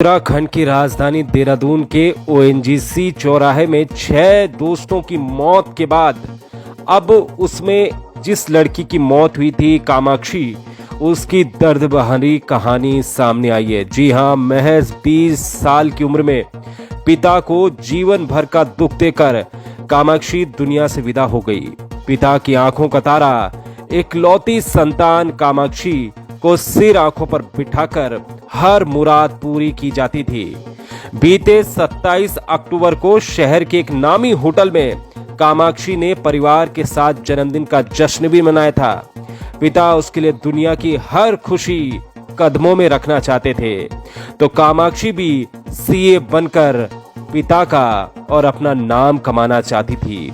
उत्तराखंड की राजधानी देहरादून के ओएनजीसी चौराहे में 6 दोस्तों की मौत के बाद अब उसमें जिस लड़की की मौत हुई थी कामाक्षी, उसकी दर्द भरी कहानी सामने आई है। जी हां, महज 20 साल की उम्र में पिता को जीवन भर का दुख देकर कामाक्षी दुनिया से विदा हो गई। पिता की आंखों का तारा, इकलौती संतान कामाक्षी को सिर आंखों पर बिठाकर हर मुराद पूरी की जाती थी। बीते 27 अक्टूबर को शहर के एक नामी होटल में कामाक्षी ने परिवार के साथ जन्मदिन का जश्न भी मनाया था। पिता उसके लिए दुनिया की हर खुशी कदमों में रखना चाहते थे, तो कामाक्षी भी सीए बनकर पिता का और अपना नाम कमाना चाहती थी।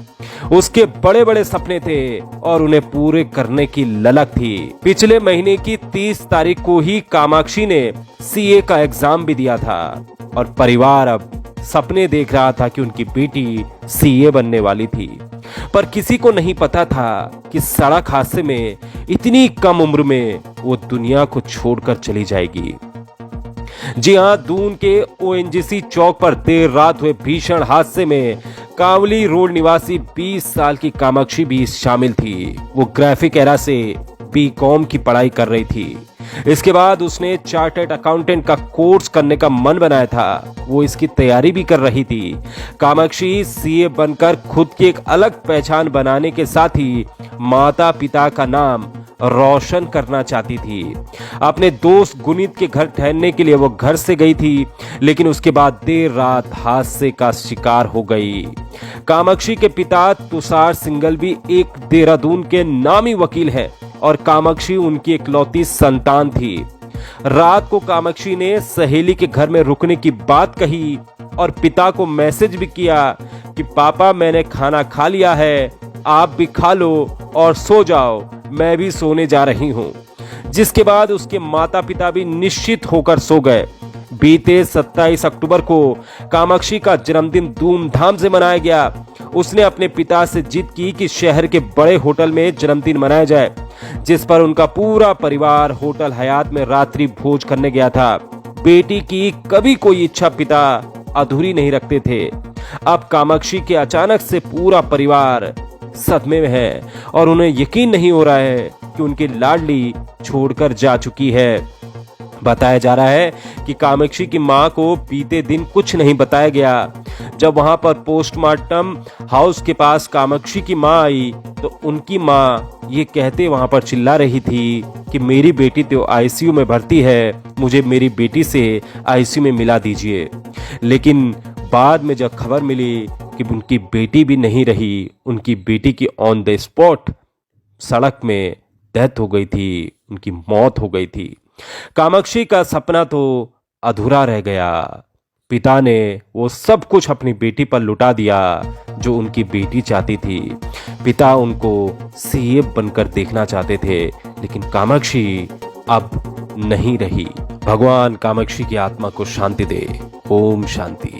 उसके बड़े बड़े सपने थे और उन्हें पूरे करने की ललक थी। पिछले महीने की 30 तारीख को ही कामाक्षी ने सीए का एग्जाम भी दिया था और परिवार अब सपने देख रहा था कि उनकी बेटी सीए बनने वाली थी। पर किसी को नहीं पता था कि सड़क हादसे में इतनी कम उम्र में वो दुनिया को छोड़कर चली जाएगी। जी हां, दून के ओएनजीसी चौक पर देर रात हुए भीषण हादसे में कांवली रोड निवासी 20 साल की कामाक्षी भी शामिल थी। वो ग्राफिक एरा से बीकॉम की पढ़ाई कर रही थी। इसके बाद उसने चार्टर्ड अकाउंटेंट का कोर्स करने का मन बनाया था। वो इसकी तैयारी भी कर रही थी। कामाक्षी सीए बनकर खुद की एक अलग पहचान बनाने के साथ ही माता पिता का नाम रोशन करना चाहती थी। अपने दोस्त गुनीत के घर ठहरने के लिए वो घर से गई थी, लेकिन उसके बाद देर रात हादसे का शिकार हो गई। कामाक्षी के पिता तुषार सिंघल भी एक देहरादून के नामी वकील हैं और कामाक्षी उनकी इकलौती संतान थी। रात को कामाक्षी ने सहेली के घर में रुकने की बात कही और पिता को मैसेज भी किया कि पापा, मैंने खाना खा लिया है, आप भी खा लो और सो जाओ, मैं भी सोने जा रही हूं। जिसके बाद उसके माता पिता भी निश्चित होकर सो गए। बीते 27 अक्टूबर को कामाक्षी का जन्मदिन धूमधाम से मनाया गया। उसने अपने पिता से जिद की कि शहर के बड़े होटल में जन्मदिन मनाया जाए, जिस पर उनका पूरा परिवार होटल हयात में रात्रि भोज करने गया था। बेटी की कभी कोई इच्छा पिता अधूरी नहीं रखते थे। अब कामाक्षी के अचानक से पूरा परिवार सदमे में है और उन्हें यकीन नहीं हो रहा है कि उनकी लाडली छोड़कर जा चुकी है। बताया जा रहा है कि कामाक्षी की मां को बीते दिन कुछ नहीं बताया गया। जब वहां पर पोस्टमार्टम हाउस के पास कामाक्षी की मां आई तो उनकी मां ये कहते वहां पर चिल्ला रही थी कि मेरी बेटी तो आईसीयू में भर्ती है, मुझे मेरी बेटी से आईसीयू में मिला दीजिए। लेकिन बाद में जब खबर मिली कि उनकी बेटी भी नहीं रही, उनकी बेटी की ऑन द स्पॉट सड़क में डेथ हो गई थी, उनकी मौत हो गई थी। कामाक्षी का सपना तो अधूरा रह गया। पिता ने वो सब कुछ अपनी बेटी पर लुटा दिया जो उनकी बेटी चाहती थी। पिता उनको सीए बनकर देखना चाहते थे, लेकिन कामाक्षी अब नहीं रही। भगवान कामाक्षी की आत्मा को शांति दे। ओम शांति।